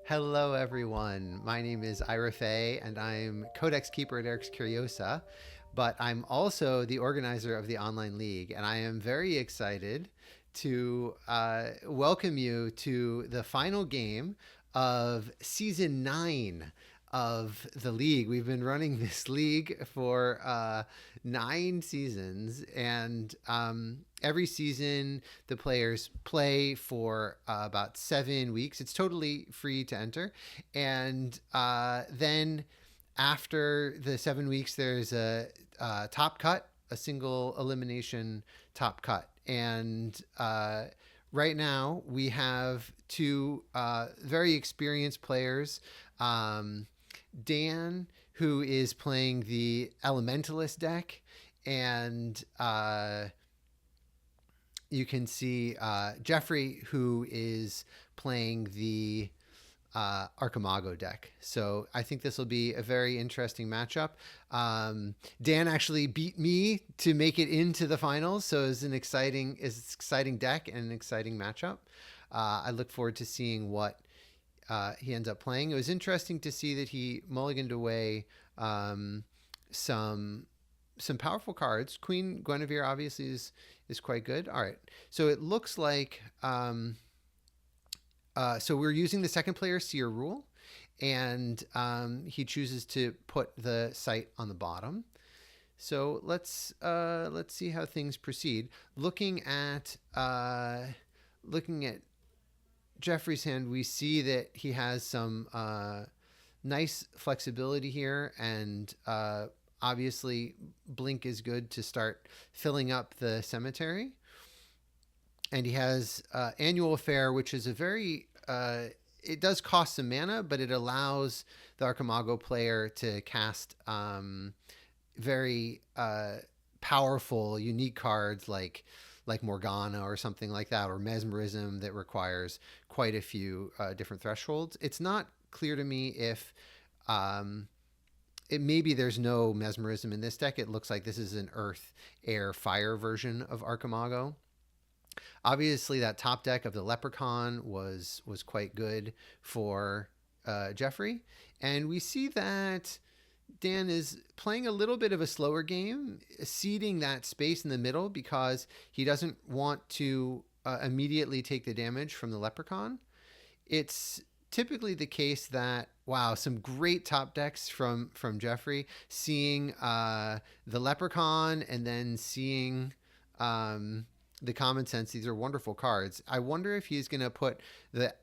Hello, everyone. My name is Ira Fay, and I'm Codex Keeper at Eric's Curiosa, but I'm also the organizer of the online league, and I am very excited to welcome you to the final game of season 9 of the league. We've been running this league for 9 seasons, and every season the players play for about 7 weeks. It's totally free to enter, and then after the 7 weeks, there's a top cut, a single elimination top cut, and right now we have two very experienced players. Dan, who is playing the Elementalist deck, and you can see Geoffrey, who is playing the Archimago deck. So I think this will be a very interesting matchup. Dan actually beat me to make it into the finals, so it's an exciting deck and an exciting matchup. I look forward to seeing what he ends up playing. It was interesting to see that he mulliganed away some powerful cards. Queen Guinevere obviously is quite good. All right, so it looks like so we're using the second player seer rule, and he chooses to put the site on the bottom. So let's see how things proceed. Looking at Geoffrey's hand, we see that he has some nice flexibility here, and obviously Blink is good to start filling up the cemetery. And he has Annual Affair, which is a very it does cost some mana, but it allows the Archimago player to cast very powerful, unique cards like Morgana or something like that, or Mesmerism, that requires quite a few different thresholds. It's not clear to me if maybe there's no Mesmerism in this deck. It looks like this is an Earth, Air, Fire version of Archimago. Obviously, that top deck of the Leprechaun was quite good for Geoffrey, and we see that Dan is playing a little bit of a slower game, ceding that space in the middle because he doesn't want to immediately take the damage from the Leprechaun. It's typically the case that, wow, some great top decks from Geoffrey, seeing the Leprechaun and then seeing the Common Sense. These are wonderful cards. I wonder if he's going to put the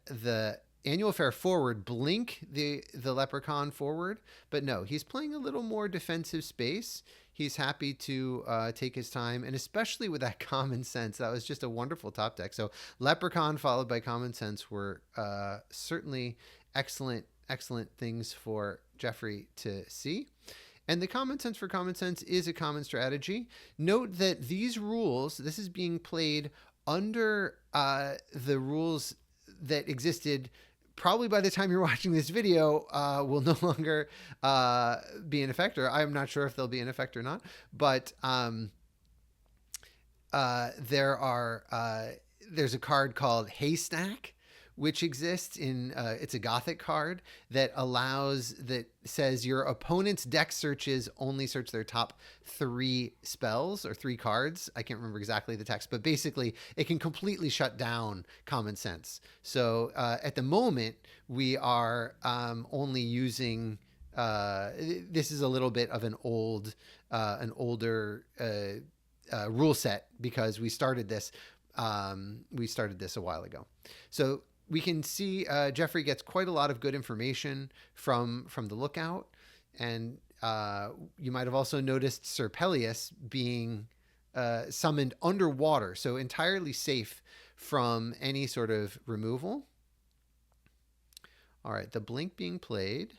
Annual Affair forward, blink the Leprechaun forward, but no, he's playing a little more defensive space. He's happy to take his time, and especially with that Common Sense, that was just a wonderful top deck. So Leprechaun followed by Common Sense were certainly excellent things for Geoffrey to see. And the Common Sense for Common Sense is a common strategy. Note that these rules, this is being played under the rules that existed probably by the time you're watching this video, will no longer be in effect, or I'm not sure if they'll be in effect or not. But there's a card called Haystack, which exists in it's a Gothic card that says your opponent's deck searches only search their top 3 spells or 3 cards. I can't remember exactly the text, but basically it can completely shut down Common Sense. So at the moment we are only using this is a little bit of an older rule set, because we started this a while ago. So we can see Geoffrey gets quite a lot of good information from the lookout, and you might have also noticed Sir Peleus being summoned underwater, so entirely safe from any sort of removal. All right, the blink being played.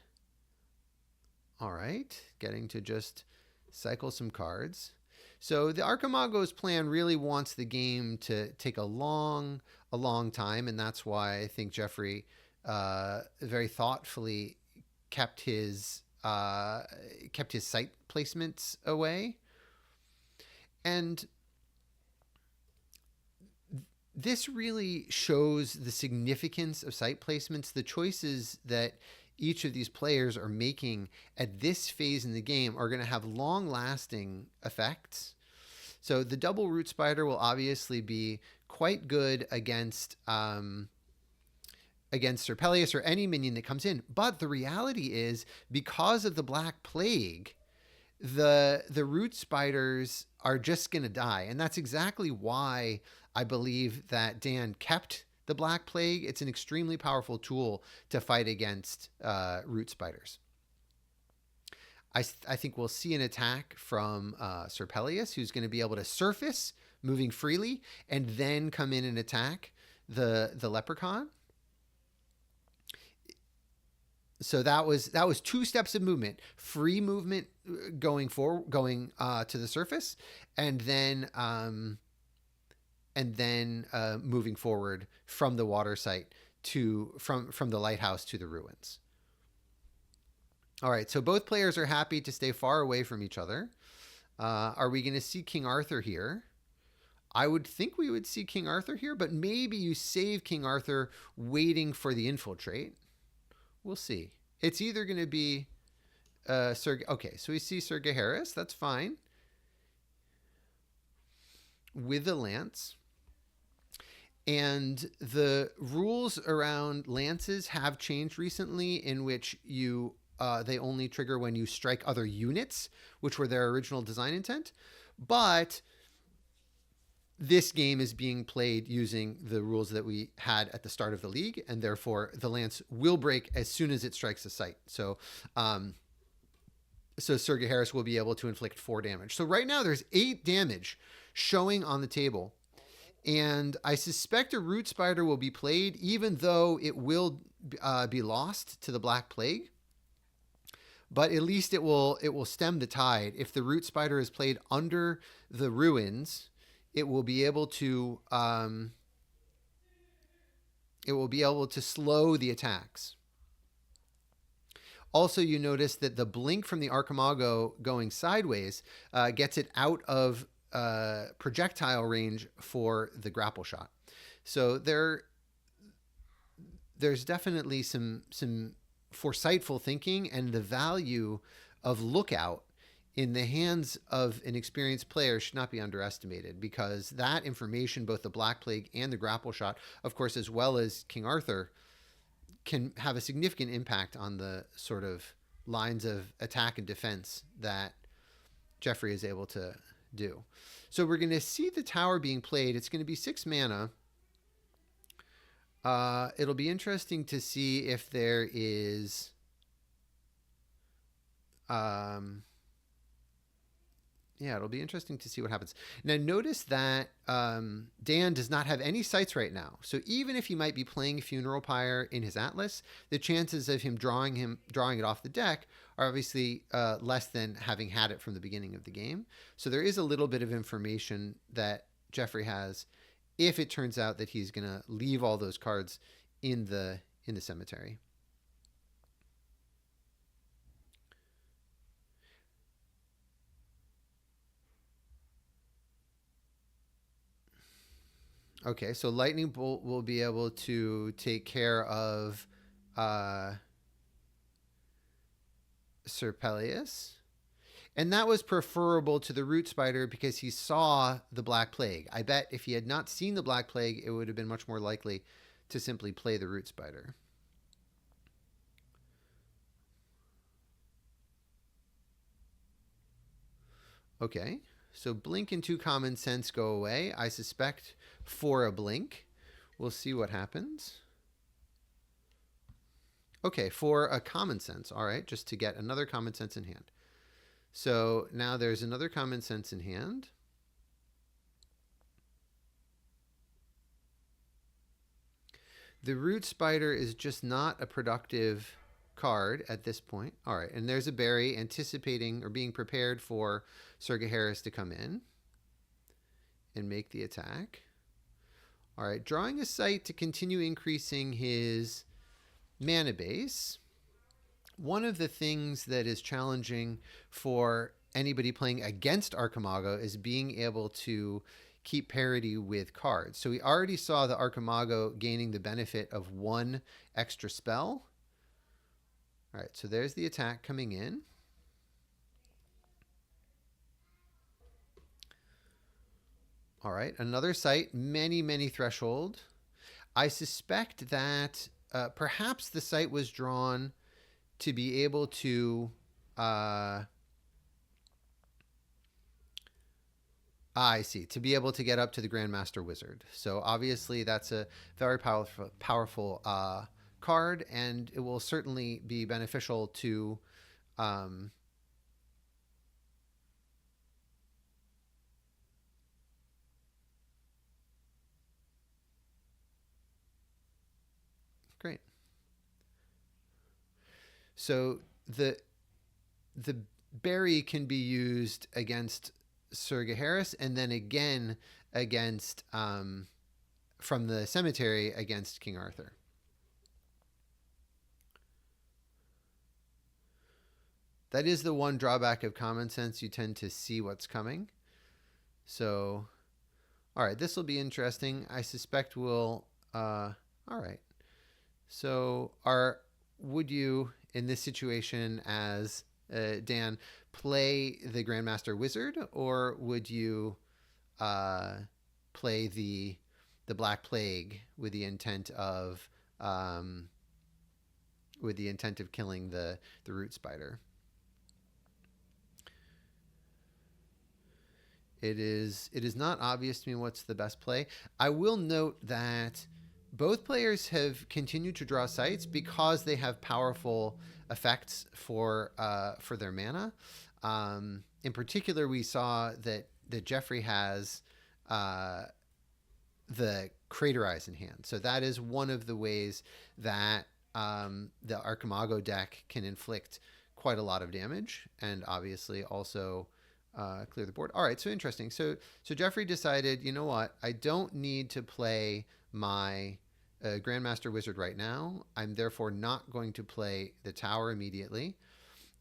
All right, getting to just cycle some cards. So the Archimago's plan really wants the game to take a long time, and that's why I think Geoffrey very thoughtfully kept his site placements away. And this really shows the significance of site placements, the choices that each of these players are making at this phase in the game are going to have long-lasting effects. So the double root spider will obviously be quite good against Serpelius or any minion that comes in. But the reality is, because of the Black Plague, the root spiders are just going to die. And that's exactly why I believe that Dan kept the Black Plague. It's an extremely powerful tool to fight against root spiders. I think we'll see an attack from Serpelius, who's going to be able to surface, moving freely, and then come in and attack the Leprechaun. So that was 2 steps of movement: free movement going to the surface, and then moving forward from the water site from the lighthouse to the ruins. All right, so both players are happy to stay far away from each other. Are we going to see King Arthur here? I would think we would see King Arthur here, but maybe you save King Arthur waiting for the infiltrate. We'll see. It's either going to be okay, so we see Sir Gaheris. That's fine. With the lance. And the rules around lances have changed recently, in which they only trigger when you strike other units, which were their original design intent. But this game is being played using the rules that we had at the start of the league, and therefore the lance will break as soon as it strikes a site. So Sir Gaheris will be able to inflict 4 damage. So right now there's 8 damage showing on the table. And I suspect a root spider will be played, even though it will be lost to the Black Plague. But at least it will stem the tide. If the root spider is played under the ruins, it will be able to slow the attacks. Also, you notice that the blink from the Archimago going sideways gets it out of projectile range for the grapple shot. So there's definitely some foresightful thinking, and the value of lookout in the hands of an experienced player should not be underestimated, because that information, both the Black Plague and the grapple shot, of course, as well as King Arthur, can have a significant impact on the sort of lines of attack and defense that Geoffrey is able to do. So we're going to see the tower being played. It's going to be 6 mana. It'll be interesting to see if there is it'll be interesting to see what happens. Now notice that Dan does not have any sites right now. So even if he might be playing Funeral Pyre in his Atlas, the chances of him drawing it off the deck are obviously less than having had it from the beginning of the game. So there is a little bit of information that Geoffrey has if it turns out that he's going to leave all those cards in the cemetery. Okay, so Lightning Bolt will be able to take care of Serpelius. And that was preferable to the Root Spider because he saw the Black Plague. I bet if he had not seen the Black Plague, it would have been much more likely to simply play the Root Spider. Okay, so Blink and 2 Common Sense go away. I suspect for a Blink. We'll see what happens. Okay, for a Common Sense. All right, just to get another Common Sense in hand. So now there's another Common Sense in hand. The Root Spider is just not a productive card at this point. All right, and there's a berry anticipating or being prepared for Sir Gaheris to come in and make the attack. All right, drawing a site to continue increasing his mana base. One of the things that is challenging for anybody playing against Archimago is being able to keep parity with cards. So we already saw the Archimago gaining the benefit of 1 extra spell. All right, so there's the attack coming in. All right, another site, many threshold. I suspect that perhaps the site was drawn to be able to I see. To be able to get up to the Grandmaster Wizard. So obviously that's a very powerful card, and it will certainly be beneficial to great. So the berry can be used against Sir Gaheris, and then again against from the cemetery against King Arthur. That is the one drawback of Common Sense. You tend to see what's coming. So, all right, this will be interesting. I suspect we'll. All right. So, would you in this situation as Dan play the Grandmaster Wizard, or would you play the Black Plague with the intent of killing the root spider? It is not obvious to me what's the best play. I will note that both players have continued to draw sites because they have powerful effects for their mana. In particular, we saw that Geoffrey has the Craterize in hand. So that is one of the ways that the Archimago deck can inflict quite a lot of damage, and obviously also clear the board. All right, so interesting. So Geoffrey decided, you know what? I don't need to play my Grandmaster Wizard right now. I'm therefore not going to play the tower immediately,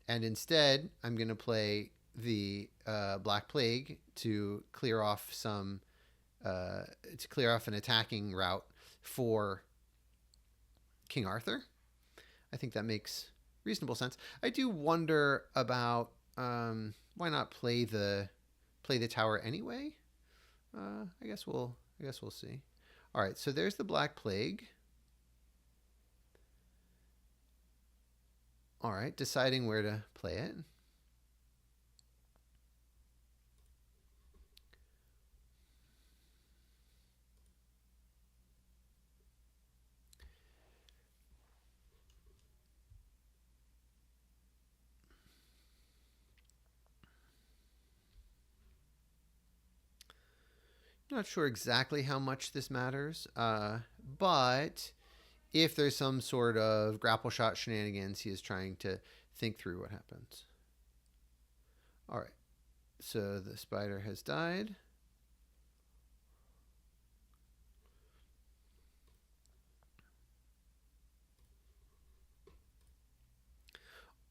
and instead I'm going to play the Black Plague to clear off an attacking route for King Arthur. I think that makes reasonable sense. I do wonder about why not play the tower anyway. I guess we'll see. All right, so there's the Black Plague. All right, deciding where to play it. Not sure exactly how much this matters, but if there's some sort of grapple shot shenanigans, he is trying to think through what happens. All right, so the spider has died.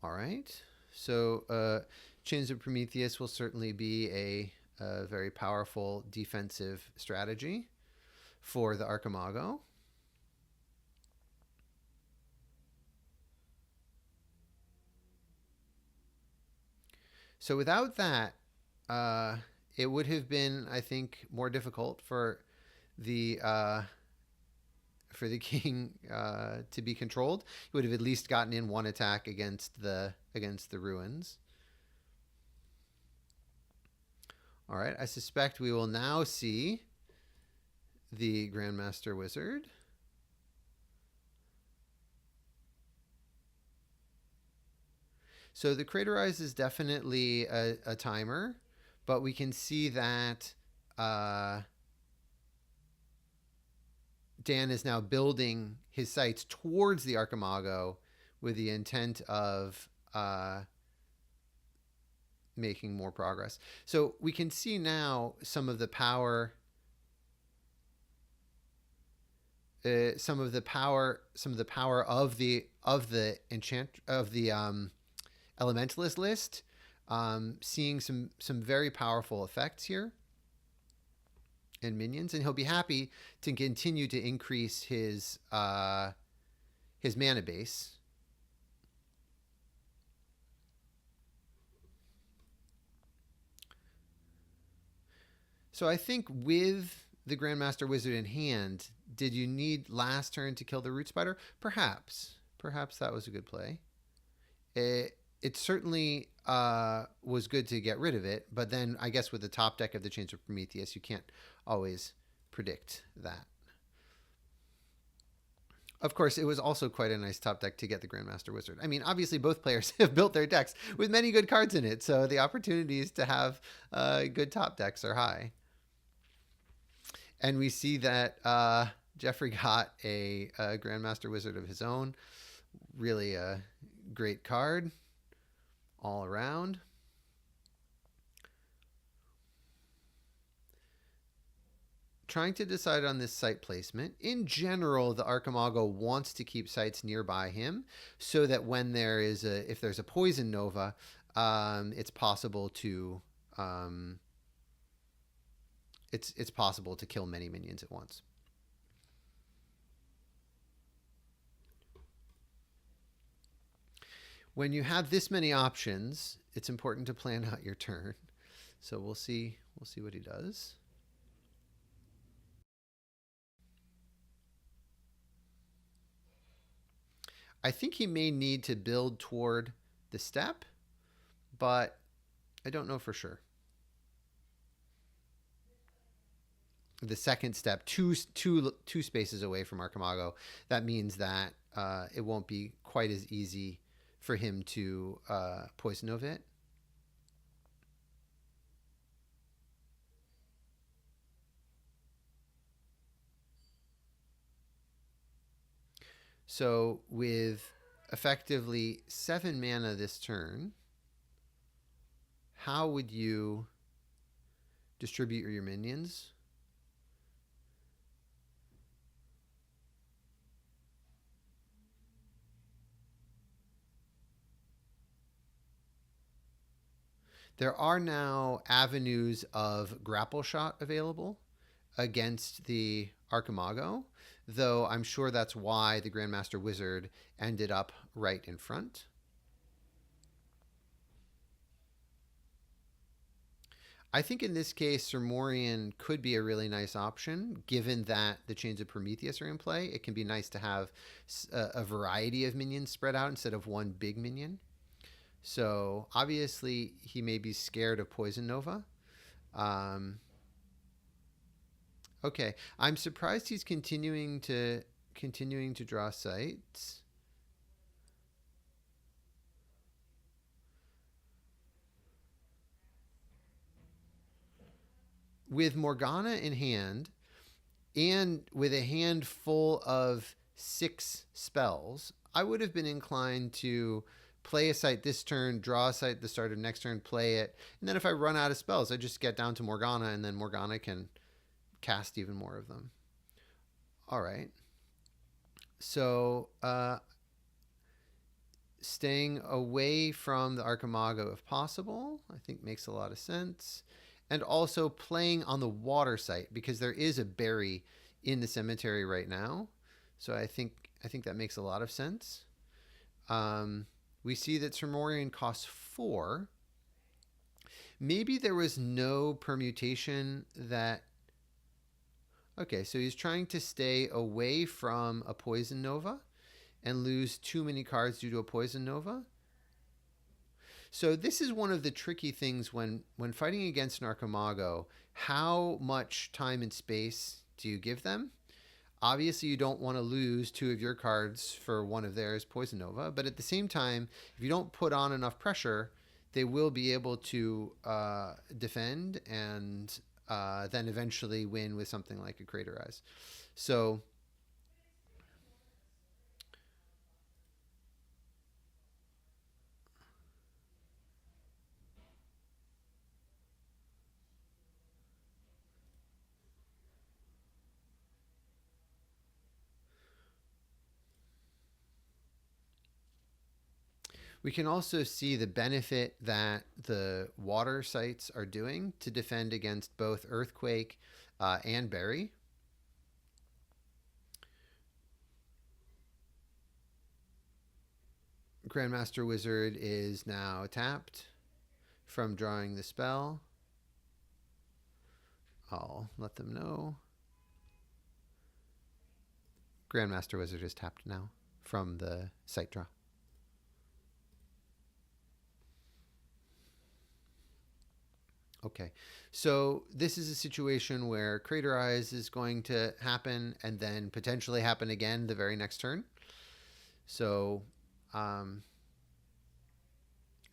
All right, so Chains of Prometheus will certainly be a very powerful defensive strategy for the Archimago. So without that, it would have been, I think, more difficult for the king to be controlled. He would have at least gotten in one attack against the ruins. All right, I suspect we will now see the Grandmaster Wizard. So the Craterize is definitely a timer, but we can see that Dan is now building his sights towards the Archimago with the intent of making more progress. So we can see now some of the power of the Elementalist list, seeing some very powerful effects here. and minions, and he'll be happy to continue to increase his mana base. So I think with the Grandmaster Wizard in hand, did you need last turn to kill the Root Spider? Perhaps. Perhaps that was a good play. It certainly was good to get rid of it, but then I guess with the top deck of the Chains of Prometheus, you can't always predict that. Of course, it was also quite a nice top deck to get the Grandmaster Wizard. I mean, obviously, both players have built their decks with many good cards in it, so the opportunities to have good top decks are high. And we see that Geoffrey got a Grandmaster Wizard of his own. Really a great card all around. Trying to decide on this site placement. In general, the Archimago wants to keep sites nearby him so that when there is if there's a poison nova, it's possible to it's possible to kill many minions at once. When you have this many options, it's important to plan out your turn. So we'll see what he does. I think he may need to build toward the step, but I don't know for sure. The second step, two spaces away from Archimago, that means that it won't be quite as easy for him to poison nova it. So with effectively 7 mana this turn, how would you distribute your minions? There are now avenues of grapple shot available against the Archimago, though I'm sure that's why the Grandmaster Wizard ended up right in front. I think in this case, Sormorian could be a really nice option, given that the Chains of Prometheus are in play. It can be nice to have a variety of minions spread out instead of one big minion. So obviously he may be scared of Poison Nova. Okay, I'm surprised he's continuing to draw sites. With Morgana in hand, and with a hand full of 6 spells, I would have been inclined to play a site this turn, draw a site the start of next turn, play it, and then if I run out of spells, I just get down to Morgana, and then Morgana can cast even more of them. All right. So staying away from the Archimago if possible, I think makes a lot of sense. And also playing on the water site, because there is a berry in the cemetery right now. So I think that makes a lot of sense. We see that Sormorian costs 4. Maybe there was no permutation that... Okay, so he's trying to stay away from a Poison Nova and lose too many cards due to a Poison Nova. So this is one of the tricky things when fighting against an Archimago. How much time and space do you give them? Obviously, you don't want to lose 2 of your cards for one of theirs, Poison Nova. But at the same time, if you don't put on enough pressure, they will be able to defend and then eventually win with something like a Crater Eyes. So... we can also see the benefit that the water sites are doing to defend against both Earthquake and Barry. Grandmaster Wizard is now tapped from drawing the spell. I'll let them know. Grandmaster Wizard is tapped now from the sight draw. Okay, so this is a situation where Crater Eyes is going to happen and then potentially happen again the very next turn. So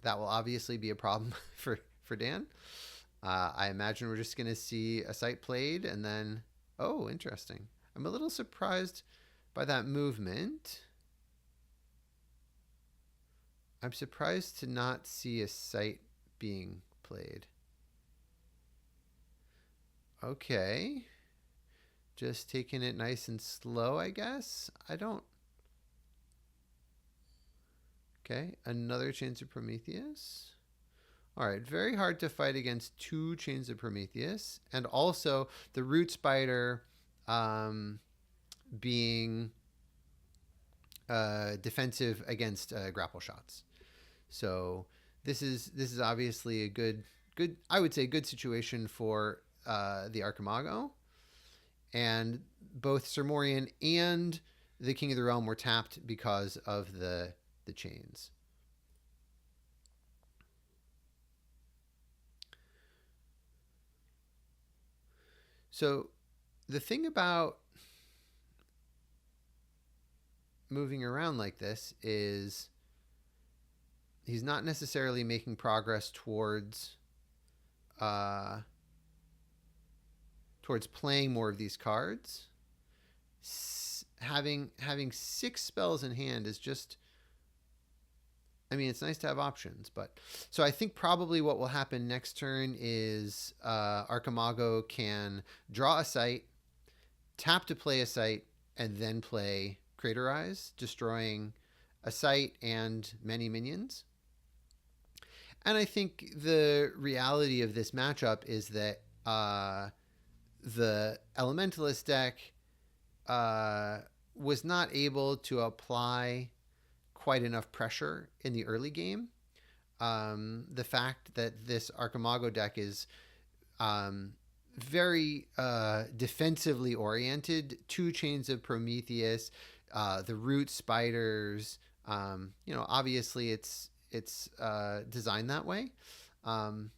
that will obviously be a problem for Dan. I imagine we're just going to see a sight played and then, oh, interesting. I'm a little surprised by that movement. I'm surprised to not see a sight being played. Okay. Just taking it nice and slow, I guess. Okay, another Chains of Prometheus. All right, very hard to fight against 2 Chains of Prometheus. And also the Root Spider being defensive against grapple shots. So this is obviously a good I would say good situation for the Archimago. And both Sir Morian and the King of the Realm were tapped because of the chains. So the thing about moving around like this is he's not necessarily making progress towards playing more of these cards. Having 6 spells in hand is just, I mean, it's nice to have options, but so I think probably what will happen next turn is Archimago can draw a sight, tap to play a sight, and then play Crater Eyes, destroying a sight and many minions. And I think the reality of this matchup is that the Elementalist deck was not able to apply quite enough pressure in the early game. The fact that this Archimago deck is very defensively oriented, 2 Chains of Prometheus, the Root Spiders, obviously it's designed that way. And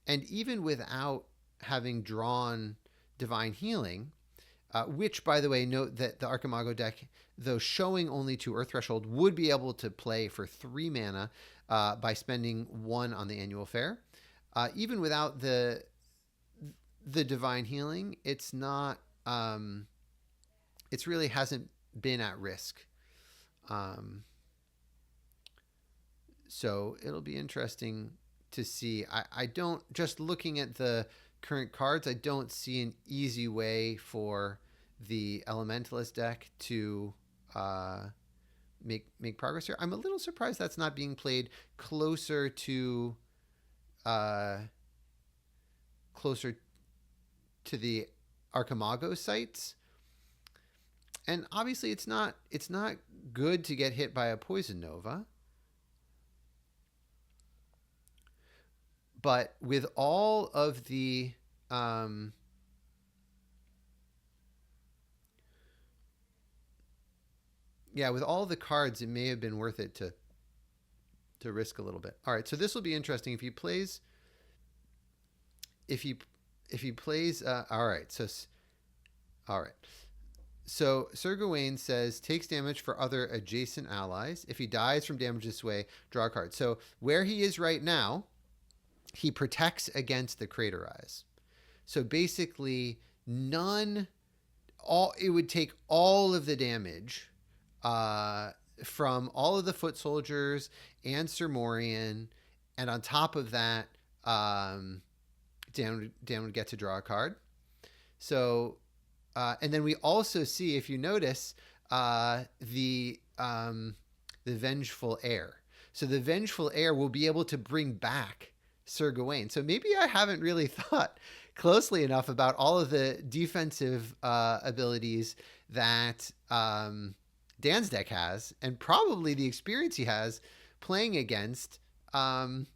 even without having drawn Divine Healing, which, by the way, note that the Archimago deck, though showing only 2 Earth Threshold, would be able to play for 3 mana by spending 1 on the Annual Fair. Even without the Divine Healing, it's not. It really hasn't been at risk. So it'll be interesting to see. I don't, just looking at the current cards, I don't see an easy way for the Elementalist deck to make progress here. I'm a little surprised that's not being played closer to the Archimago sites. And obviously it's not good to get hit by a Poison Nova. But with all of the with all the cards, it may have been worth it to risk a little bit. All right, so this will be interesting. If he plays all right. So Sir Gawain says takes damage for other adjacent allies. If he dies from damage this way, draw a card. So where he is right now, he protects against the Crater Eyes. So basically, it would take all of the damage from all of the Foot Soldiers and Sir Morian, and on top of that, Dan would get to draw a card. So, and then we also see, if you notice, the Vengeful Heir. So the Vengeful Heir will be able to bring back Sir Gawain. So maybe I haven't really thought closely enough about all of the defensive abilities that Dan's deck has, and probably the experience he has playing against um,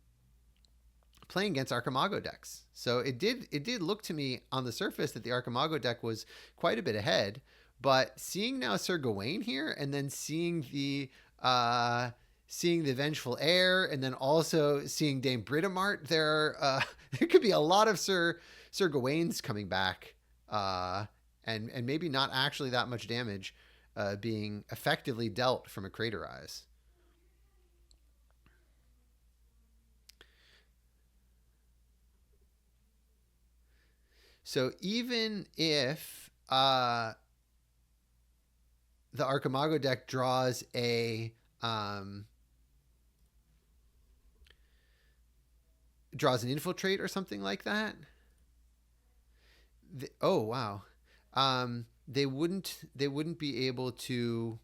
Archimago decks. So it did look to me on the surface that the Archimago deck was quite a bit ahead, but seeing now Sir Gawain here, and then seeing the Vengeful Heir, and then also seeing Dame Britomart, there could be a lot of Sir Gawains coming back, and maybe not actually that much damage being effectively dealt from a Crater Eyes. So even if the Archimago deck draws a draws an infiltrate or something like that. Oh wow, they wouldn't be able to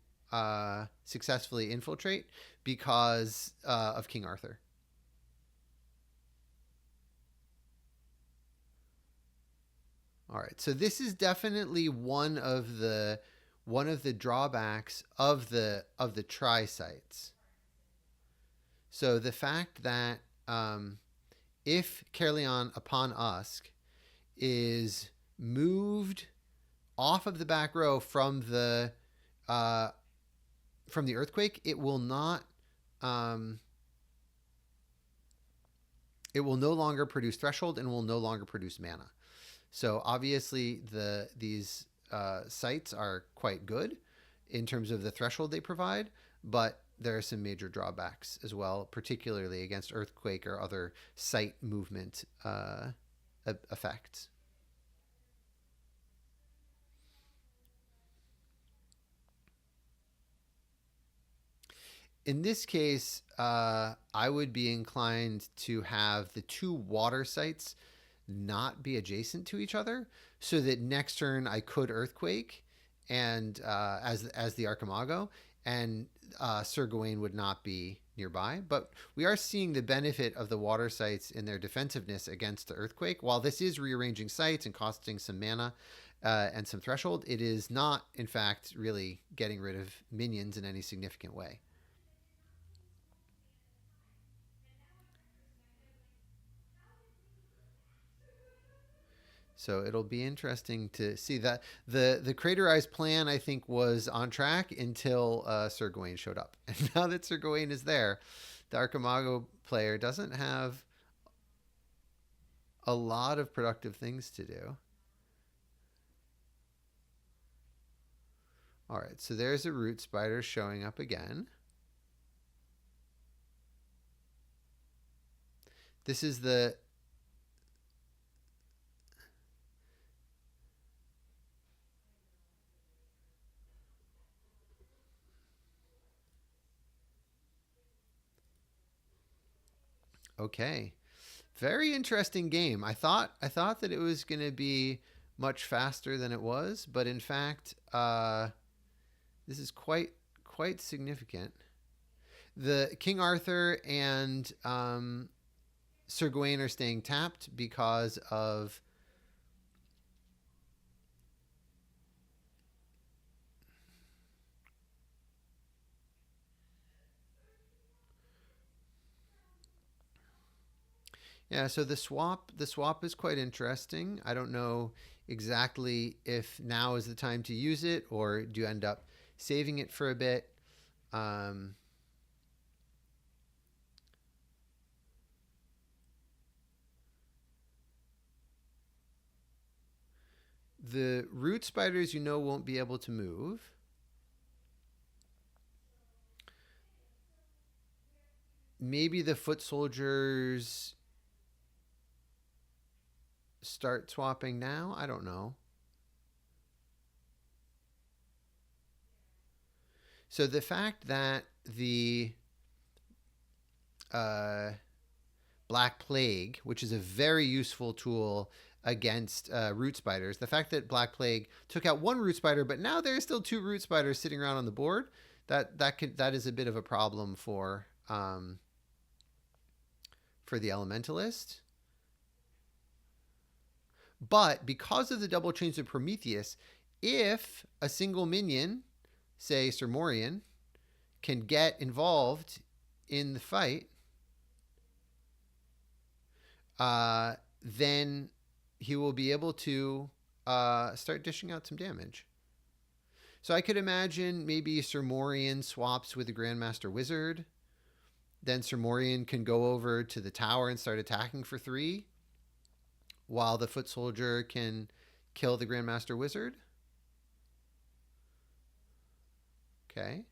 successfully infiltrate because of King Arthur. All right, so this is definitely one of the drawbacks of the tri sites. So the fact that if Caerleon upon Usk is moved off of the back row from the earthquake, it will not. It will no longer produce threshold and will no longer produce mana. So obviously these sites are quite good in terms of the threshold they provide, but there are some major drawbacks as well, particularly against earthquake or other site movement effects. In this case, I would be inclined to have the two water sites not be adjacent to each other, so that next turn I could earthquake and as the Archimago, and Sir Gawain would not be nearby. But we are seeing the benefit of the water sites in their defensiveness against the earthquake. While this is rearranging sites and costing some mana and some threshold, it is not, in fact, really getting rid of minions in any significant way. So it'll be interesting to see that the Crater Eyes plan, I think, was on track until Sir Gawain showed up. And now that Sir Gawain is there, the Archimago player doesn't have a lot of productive things to do. All right, so there's a root spider showing up again. This is the okay. Very interesting game. I thought that it was going to be much faster than it was, but in fact, this is quite significant. The King Arthur and Sir Gawain are staying tapped because of yeah, so the swap is quite interesting. I don't know exactly if now is the time to use it, or do you end up saving it for a bit. The root spiders, won't be able to move. Maybe the foot soldiers start swapping now. I don't know. So the fact that the Black Plague, which is a very useful tool against root spiders, the fact that Black Plague took out one root spider, but now there's still two root spiders sitting around on the board, that is a bit of a problem for the Elementalist. But because of the double chains of Prometheus, if a single minion, say Sermorian, can get involved in the fight, then he will be able to start dishing out some damage. So I could imagine maybe Sermorian swaps with the Grandmaster Wizard. Then Sermorian can go over to the tower and start attacking for 3, while the Foot Soldier can kill the Grandmaster Wizard. Okay.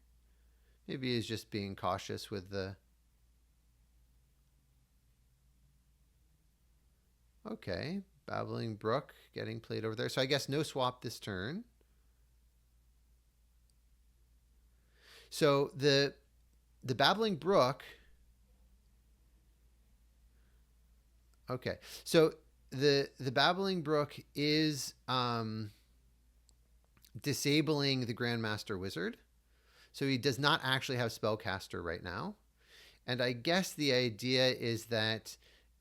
Maybe he's just being cautious with the... Okay. Babbling Brook getting played over there. So I guess no swap this turn. So the Babbling Brook... Okay. So the Babbling Brook is disabling the Grandmaster Wizard. So he does not actually have Spellcaster right now. And I guess the idea is that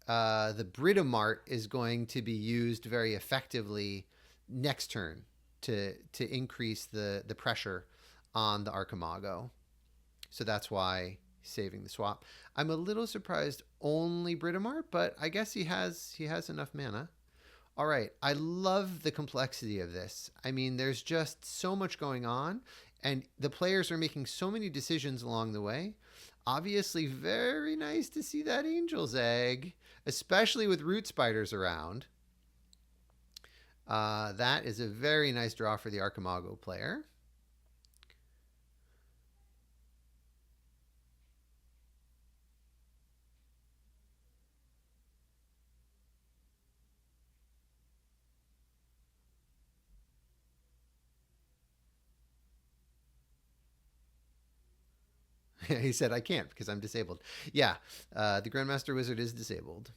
the Britomart is going to be used very effectively next turn to increase the pressure on the Archimago. So that's why saving the swap. I'm a little surprised only Britomart, but I guess he has enough mana. All right, I love the complexity of this. I mean, there's just so much going on, and the players are making so many decisions along the way. Obviously, very nice to see that Angel's Egg, especially with Root Spiders around. That is a very nice draw for the Archimago player. He said, I can't because I'm disabled. Yeah, the Grandmaster Wizard is disabled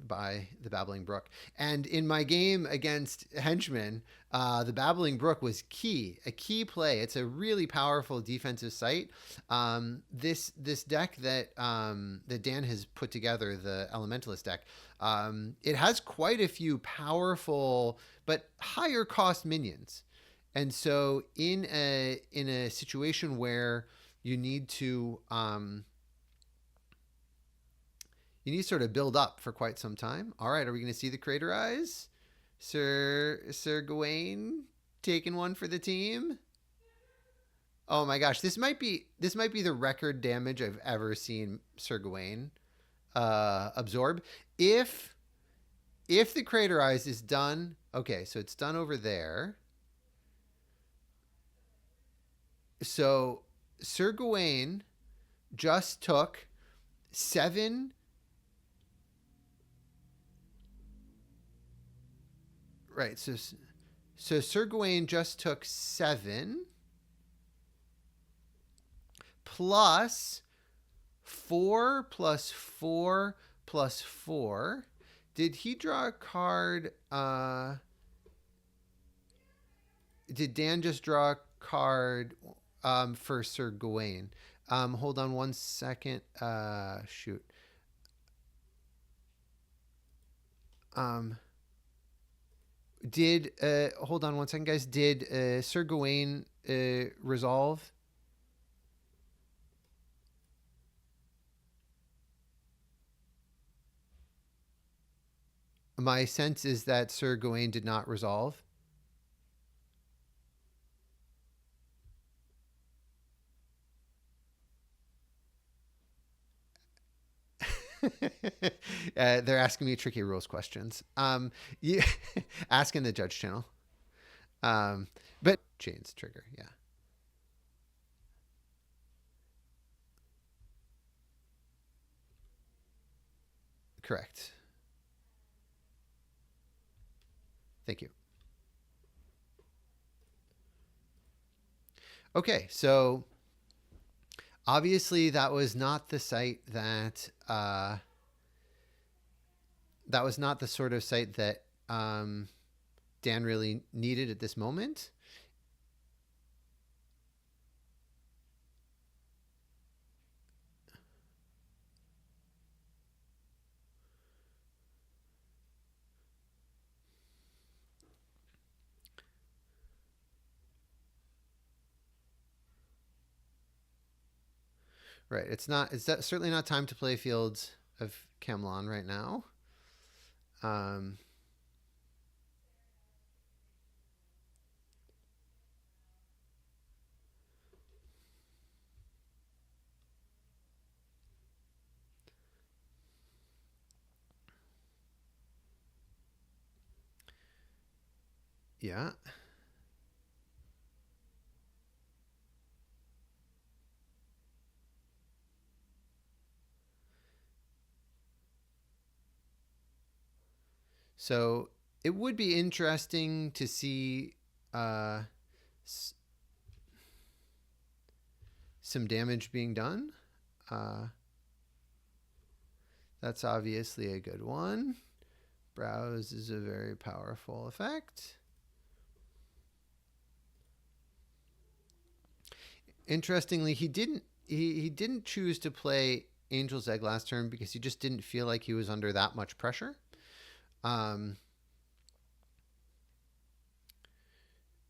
by the Babbling Brook. And in my game against Henchmen, the Babbling Brook was a key play. It's a really powerful defensive site. This deck that Dan has put together, the Elementalist deck, it has quite a few powerful but higher cost minions. And so in a situation where you need to sort of build up for quite some time. All right, are we going to see the Crater Eyes? Sir Gawain taking one for the team. Oh my gosh, this might be the record damage I've ever seen Sir Gawain absorb. If the Crater Eyes is done, okay, so it's done over there. So Sir Gawain just took 7. Right, so Sir Gawain just took 7 plus 4 plus 4 plus 4. Did he draw a card? Did Dan just draw a card for Sir Gawain? Hold on one second. Shoot. Hold on one second, guys. Did Sir Gawain resolve? My sense is that Sir Gawain did not resolve. They're asking me tricky rules questions. Asking the judge channel. But chains trigger, yeah. Correct. Thank you. Okay, so obviously that was not the site that that was not the sort of site that Dan really needed at this moment. Right. It's certainly not time to play Fields of Camelon right now. Um, yeah. So it would be interesting to see uh, some damage being done. Uh, that's obviously a good one. Browse is a very powerful effect. Interestingly, he didn't choose to play Angel's Egg last turn because he just didn't feel like he was under that much pressure.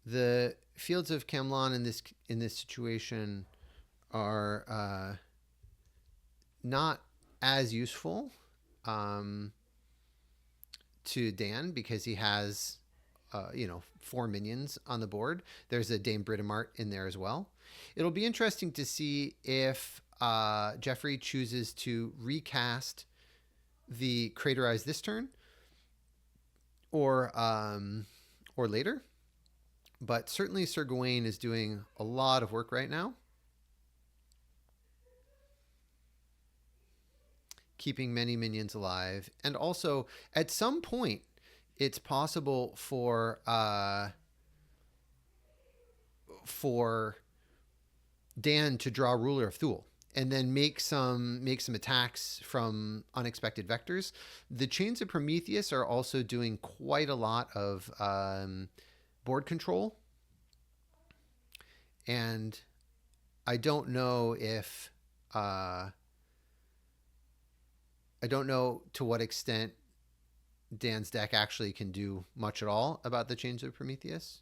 The Fields of Camelon in this situation are not as useful to Dan because he has 4 minions on the board. There's a Dame Britomart in there as well. It'll be interesting to see if Geoffrey chooses to recast the Craterize this turn or later. But certainly Sir Gawain is doing a lot of work right now, keeping many minions alive. And also, at some point, it's possible for Dan to draw Ruler of Thule and then make some attacks from unexpected vectors. The Chains of Prometheus are also doing quite a lot of board control, and I don't know if I don't know to what extent Dan's deck actually can do much at all about the Chains of Prometheus.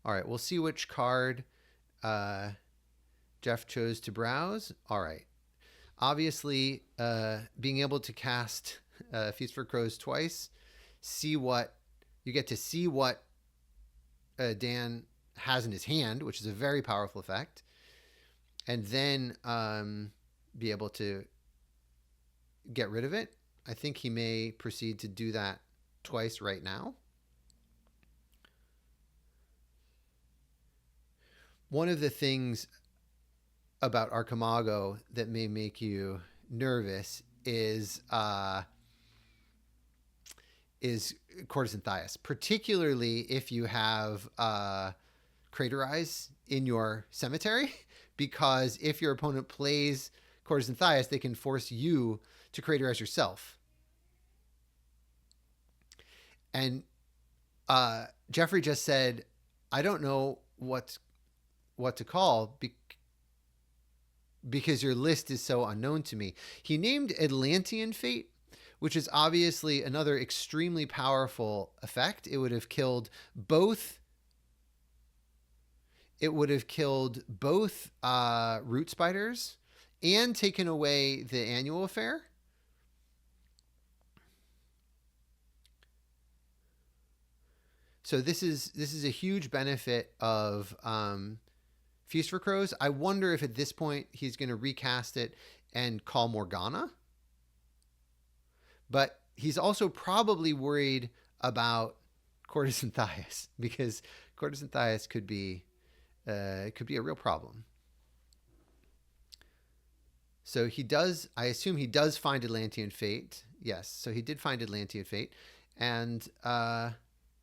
All right, we'll see which card Jeff chose to browse. All right. Obviously, being able to cast Feast for Crows twice, you get to see what Dan has in his hand, which is a very powerful effect, and then be able to get rid of it. I think he may proceed to do that twice right now. One of the things about Archimago that may make you nervous is Courtesan Thias, particularly if you have Craterize in your cemetery, because if your opponent plays Courtesan Thias, they can force you to Craterize yourself. And Geoffrey just said, I don't know what to call because your list is so unknown to me. He named Atlantean Fate, which is obviously another extremely powerful effect. It would have killed both. It would have killed both root spiders and taken away the annual affair. So this is a huge benefit of Feast for Crows. I wonder if at this point he's going to recast it and call Morgana. But he's also probably worried about Courtesan Thias, because Courtesan Thias could be a real problem. So he does. I assume he does find Atlantean Fate. Yes. So he did find Atlantean Fate, and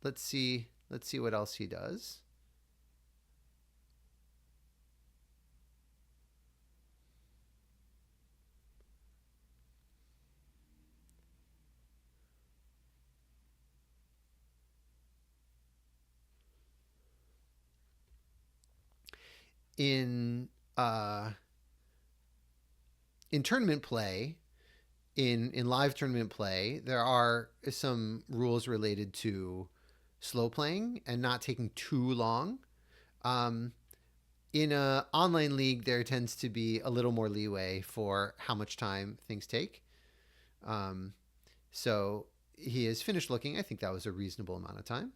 let's see what else he does. In tournament play, in live tournament play, there are some rules related to slow playing and not taking too long. in a online league, there tends to be a little more leeway for how much time things take. So he has finished looking. I think that was a reasonable amount of time.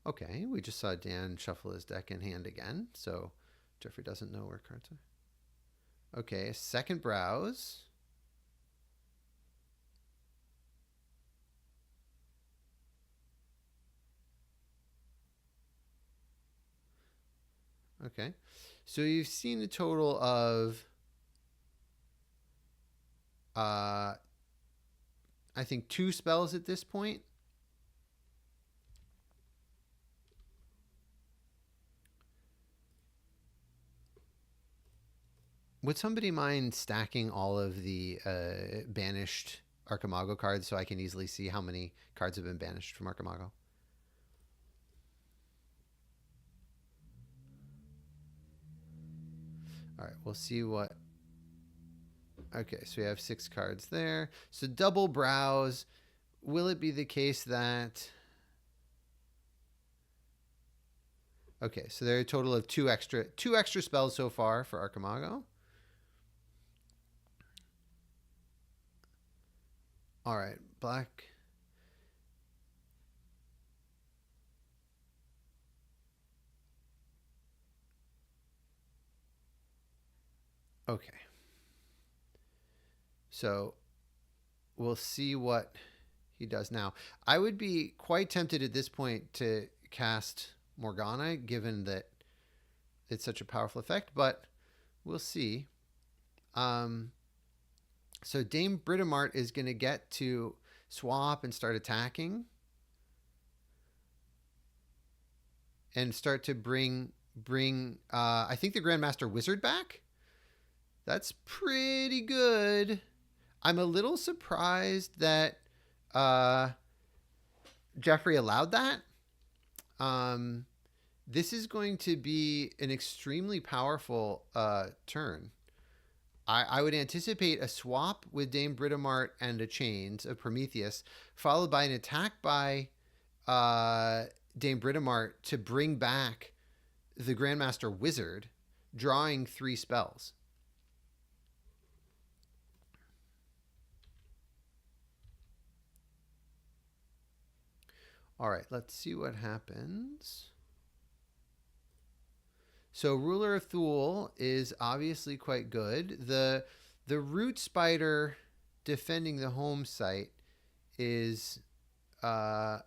Okay, we just saw Dan shuffle his deck in hand again, so Geoffrey doesn't know where cards are. Okay, second browse. Okay, so you've seen a total of, I think 2 spells at this point. Would somebody mind stacking all of the banished Archimago cards so I can easily see how many cards have been banished from Archimago? All right, we'll see what... Okay, so we have 6 cards there. So double browse. Will it be the case that... Okay, so there are a total of 2 extra spells so far for Archimago. All right, black. Okay. So we'll see what he does now. I would be quite tempted at this point to cast Morgana, given that it's such a powerful effect, but we'll see. So Dame Britomart is going to get to swap and start attacking. And start to bring I think the Grandmaster Wizard back. That's pretty good. I'm a little surprised that Geoffrey allowed that. This is going to be an extremely powerful turn. I would anticipate a swap with Dame Britomart and a Chains of Prometheus, followed by an attack by Dame Britomart to bring back the Grandmaster Wizard, drawing 3 spells. All right, let's see what happens. So Ruler of Thule is obviously quite good. The Root Spider defending the home site is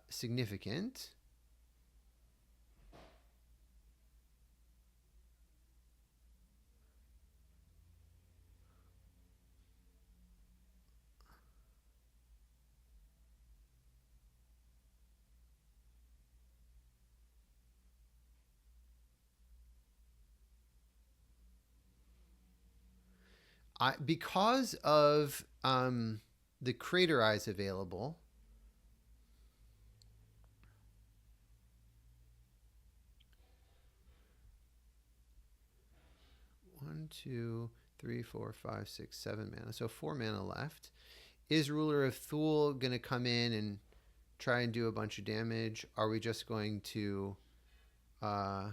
significant. Because of the Crater Eyes available, one, two, 3, 4, 5, 6, 7 mana. So 4 mana left. Is Ruler of Thule going to come in and try and do a bunch of damage? Are we just going to... yeah,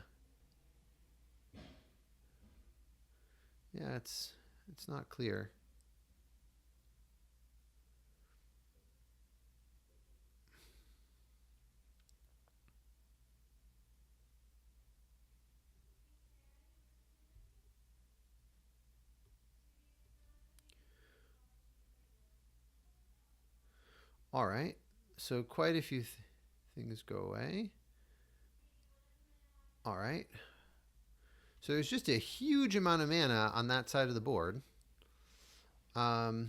it's not clear. All right. So quite a few things go away. All right. So there's just a huge amount of mana on that side of the board. But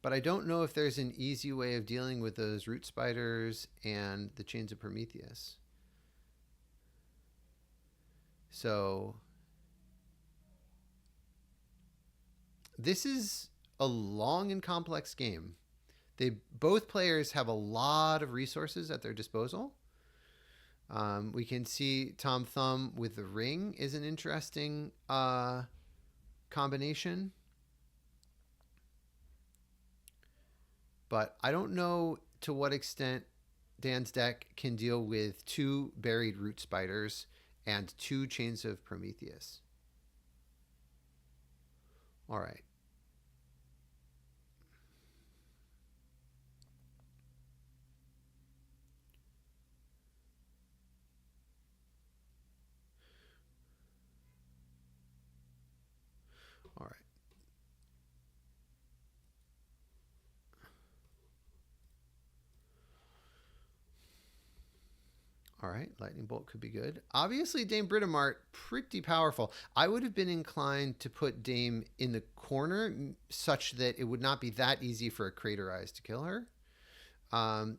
I don't know if there's an easy way of dealing with those Root Spiders and the Chains of Prometheus. So this is a long and complex game. Both players have a lot of resources at their disposal. We can see Tom Thumb with the ring is an interesting combination. But I don't know to what extent Dan's deck can deal with 2 buried root spiders and 2 chains of Prometheus. All right. All right. All right, Lightning Bolt could be good. Obviously, Dame Britomart, pretty powerful. I would have been inclined to put Dame in the corner such that it would not be that easy for a Craterize to kill her.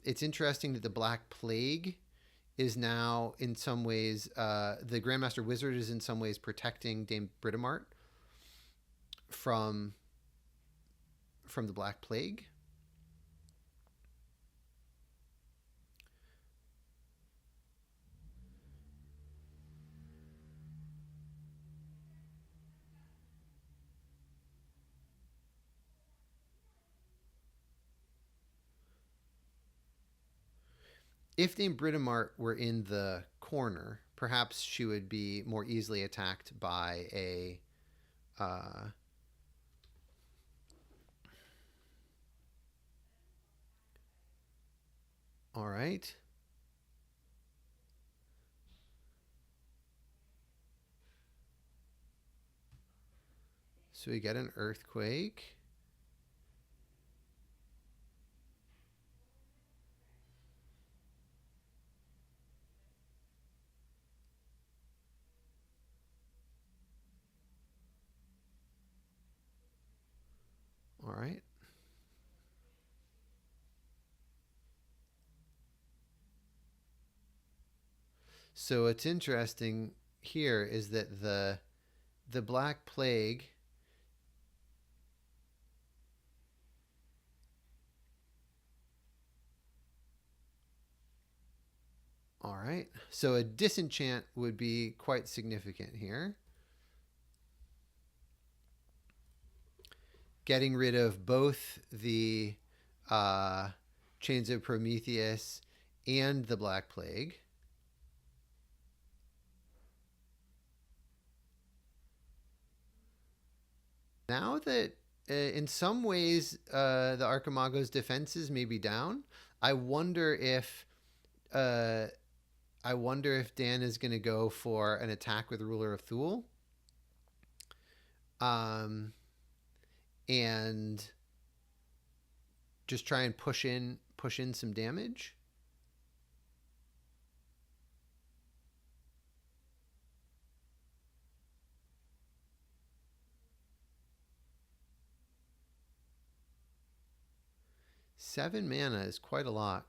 It's interesting that the Black Plague is now in some ways, the Grandmaster Wizard is in some ways protecting Dame Britomart from the Black Plague. If Dame Britomart were in the corner, perhaps she would be more easily attacked by a all right. So we get an earthquake. All right. So what's interesting here is that the Black Plague all right. So a disenchant would be quite significant here. Getting rid of both the Chains of Prometheus and the Black Plague. Now that in some ways the Archimago's defenses may be down, I wonder if Dan is going to go for an attack with Ruler of Thule. And just try and push in some damage. Seven mana is quite a lot.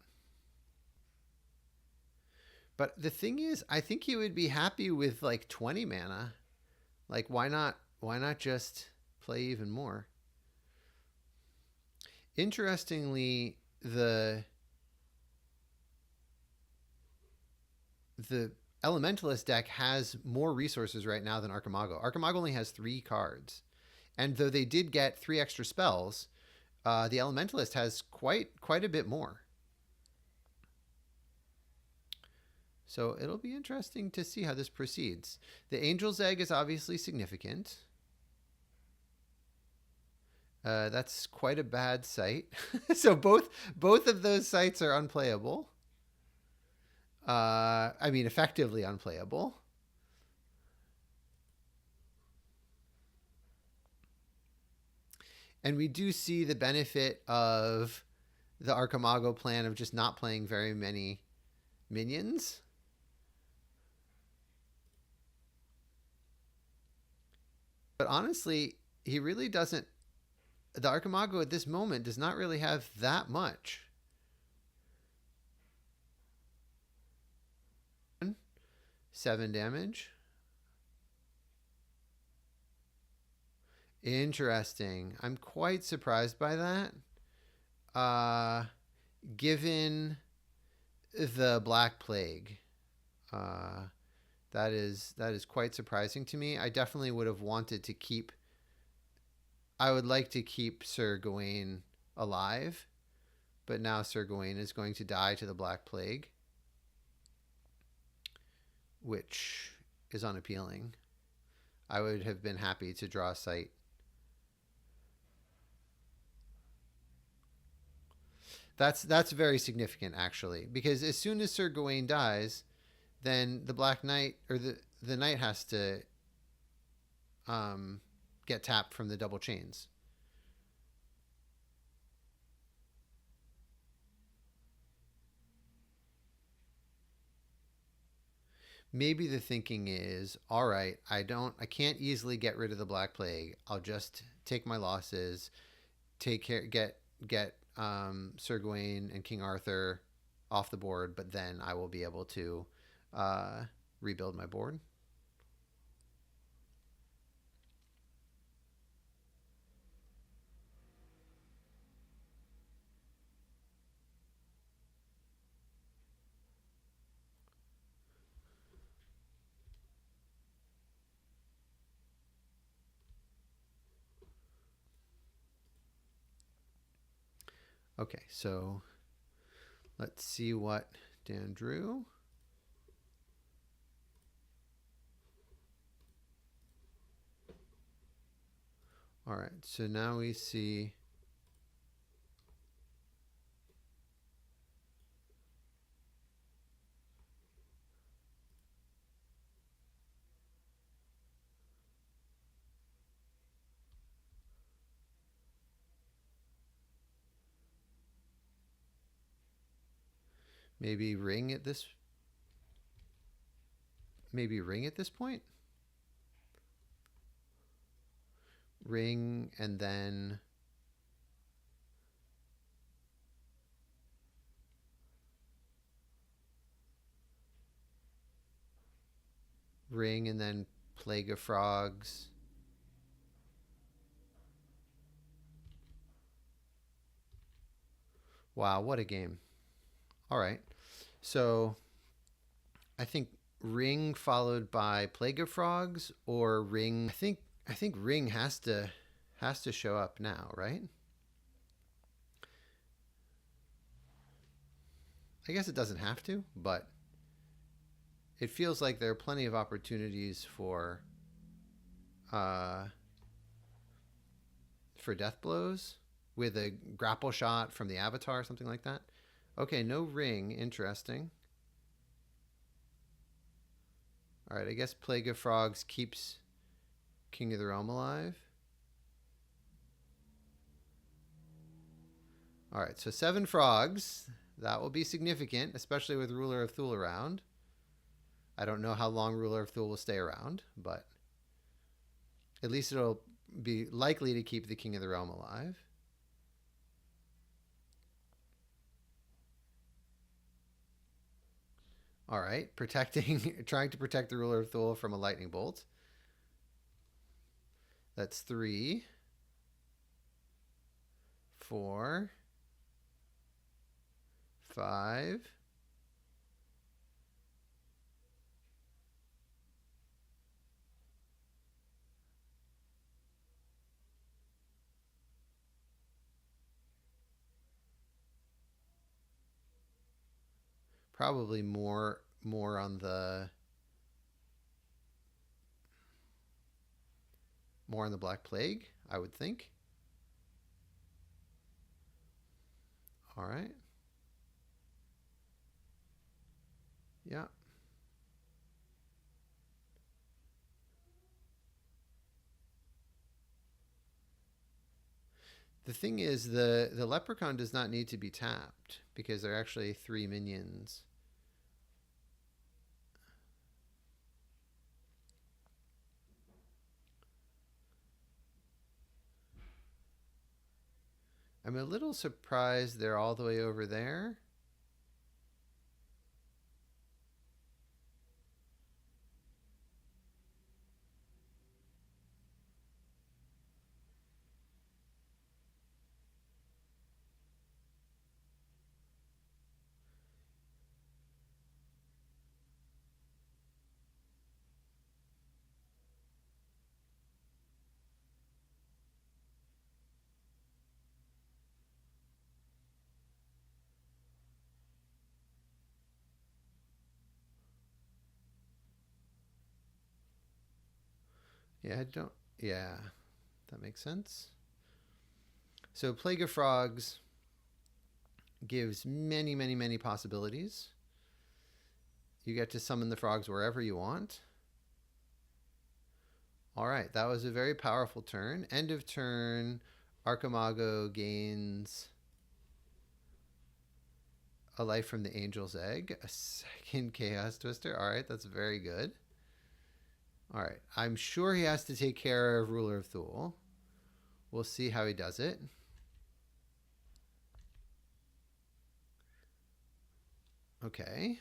But the thing is, I think he would be happy with like 20 mana. Like, why not just play even more? Interestingly, the Elementalist deck has more resources right now than Archimago. Archimago only has 3 cards. And though they did get 3 extra spells, the Elementalist has quite a bit more. So it'll be interesting to see how this proceeds. The Angel's Egg is obviously significant. That's quite a bad site. So both of those sites are unplayable. I mean, effectively unplayable. And we do see the benefit of the Archimago plan of just not playing very many minions. But honestly, he really doesn't. The Archimago at this moment does not really have that much. 7 damage. Interesting. I'm quite surprised by that. Given the Black Plague, uh, that is quite surprising to me. I definitely would have wanted to keep. I would like to keep Sir Gawain alive, but now Sir Gawain is going to die to the Black Plague, which is unappealing. I would have been happy to draw a sight. That's very significant actually, because as soon as Sir Gawain dies, then the Black Knight or the knight has to get tapped from the double chains. Maybe the thinking is, all right, I can't easily get rid of the Black Plague. I'll just take my losses, take care, get Sir Gawain and King Arthur off the board, but then I will be able to rebuild my board. Okay, so let's see what Dan drew. All right, so now we see maybe ring at this point. Ring and then ring and then Plague of Frogs. Wow, what a game. All right. So I think ring followed by Plague of Frogs, or ring. I think ring has to show up now, right? I guess it doesn't have to, but it feels like there are plenty of opportunities for death blows with a grapple shot from the Avatar, something like that. Okay, no ring. Interesting. All right, I guess Plague of Frogs keeps King of the Realm alive. All right, so 7 frogs. That will be significant, especially with Ruler of Thule around. I don't know how long Ruler of Thule will stay around, but at least it'll be likely to keep the King of the Realm alive. All right, trying to protect the Ruler of Thule from a lightning bolt. That's 3, 4, 5. Probably more on the Black Plague, I would think. All right. Yeah. The thing is, the Leprechaun does not need to be tapped because they're actually 3 minions. I'm a little surprised they're all the way over there. Yeah, I don't. Yeah, that makes sense. So Plague of Frogs gives many, many, many possibilities. You get to summon the frogs wherever you want. All right, that was a very powerful turn. End of turn, Archimago gains a life from the Angel's Egg, a second Chaos Twister. All right, that's very good. All right, I'm sure he has to take care of Ruler of Thule. We'll see how he does it. Okay.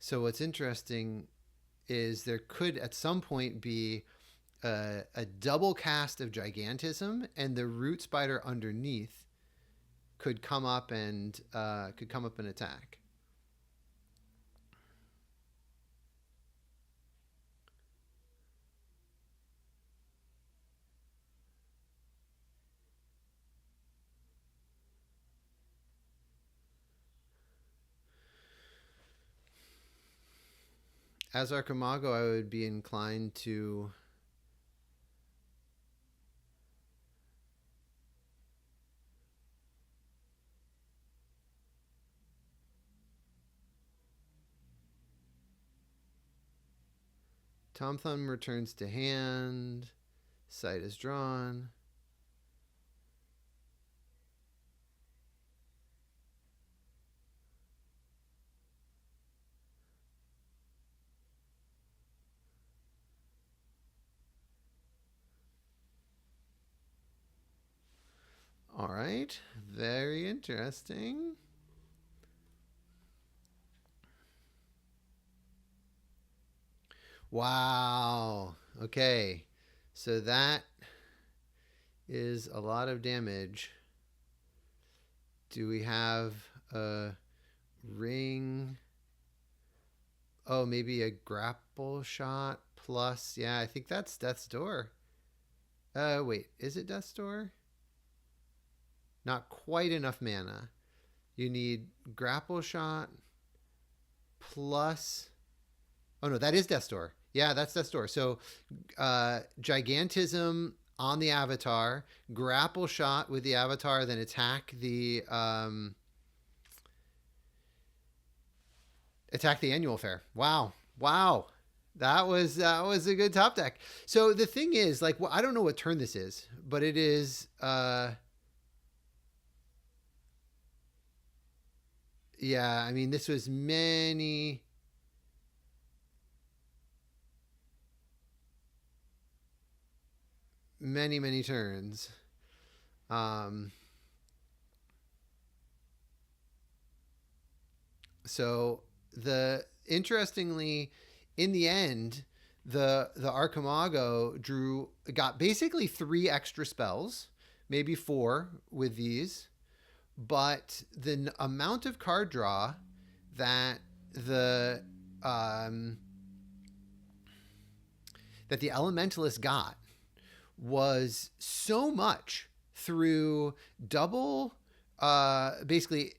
So what's interesting is there could at some point be a double cast of Gigantism, and the Root Spider underneath could come up and attack. As Archimago, I would be inclined to Tom Thumb returns to hand. Sight is drawn. All right. Very interesting. Wow. Okay. So that is a lot of damage. Do we have a ring? Oh, maybe a grapple shot plus. Yeah, I think that's Death's Door. Wait, is it Death's Door? Not quite enough mana. You need grapple shot plus. Oh no, that is Death's Door. Yeah, that's Death's Door. So, Gigantism on the Avatar, grapple shot with the Avatar, then attack the Annual Fair. Wow. That was a good top deck. So the thing is, like, well, I don't know what turn this is, but it is. Yeah, I mean, this was many turns. So interestingly, in the end, the Archimago got basically 3 extra spells, maybe 4 with these, but the amount of card draw that the Elementalist got was so much through double, basically,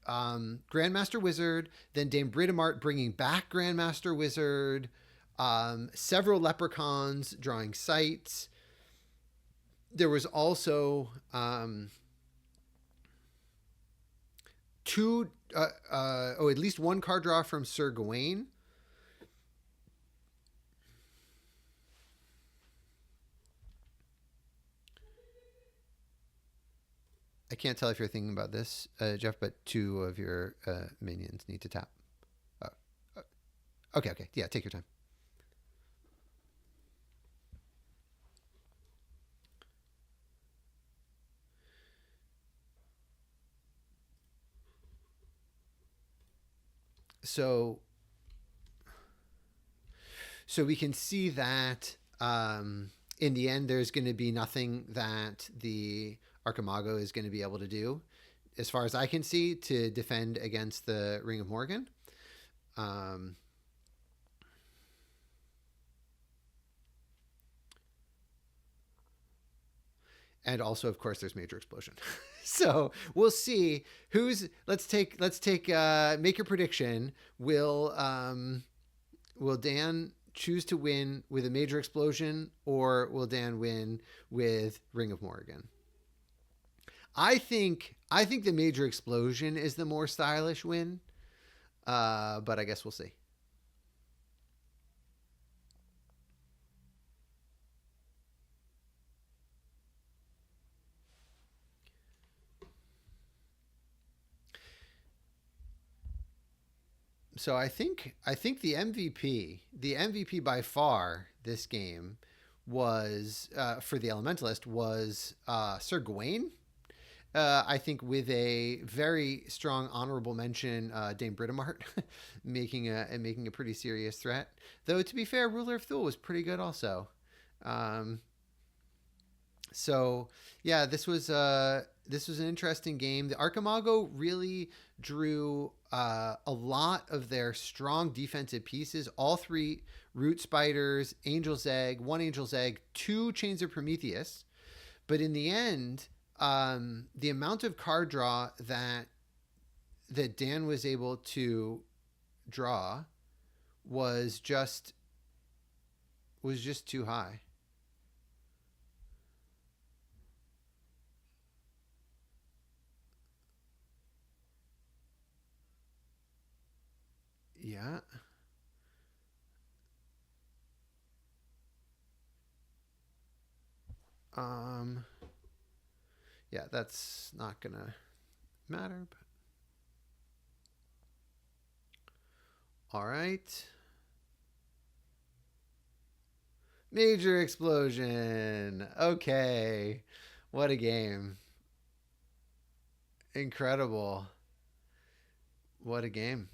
Grandmaster Wizard, then Dame Britomart bringing back Grandmaster Wizard, several Leprechauns drawing sights. There was also at least 1 card draw from Sir Gawain. I can't tell if you're thinking about this, Jeff, but 2 of your minions need to tap. Oh, okay. Yeah, take your time. So we can see that in the end, there's going to be nothing that the Archimago is going to be able to do, as far as I can see, to defend against the Ring of Morgan. And also, of course, there's Major Explosion. So we'll see who's. Let's take. Make your prediction. Will Dan choose to win with a Major Explosion, or will Dan win with Ring of Morgan? I think the Major Explosion is the more stylish win, but I guess we'll see. So I think the MVP by far this game was for the Elementalist was Sir Gawain. I think with a very strong honorable mention, Dame Britomart making a pretty serious threat. Though to be fair, Ruler of Thule was pretty good also. Um, so yeah, this was an interesting game. The Archimago really drew a lot of their strong defensive pieces. All 3 Root Spiders, Angel's Egg, 1 Angel's Egg, 2 Chains of Prometheus. But in the end, the amount of card draw that Dan was able to draw was just too high. Yeah. Um. Yeah, that's not gonna matter. But all right. Major Explosion. Okay. What a game. Incredible. What a game.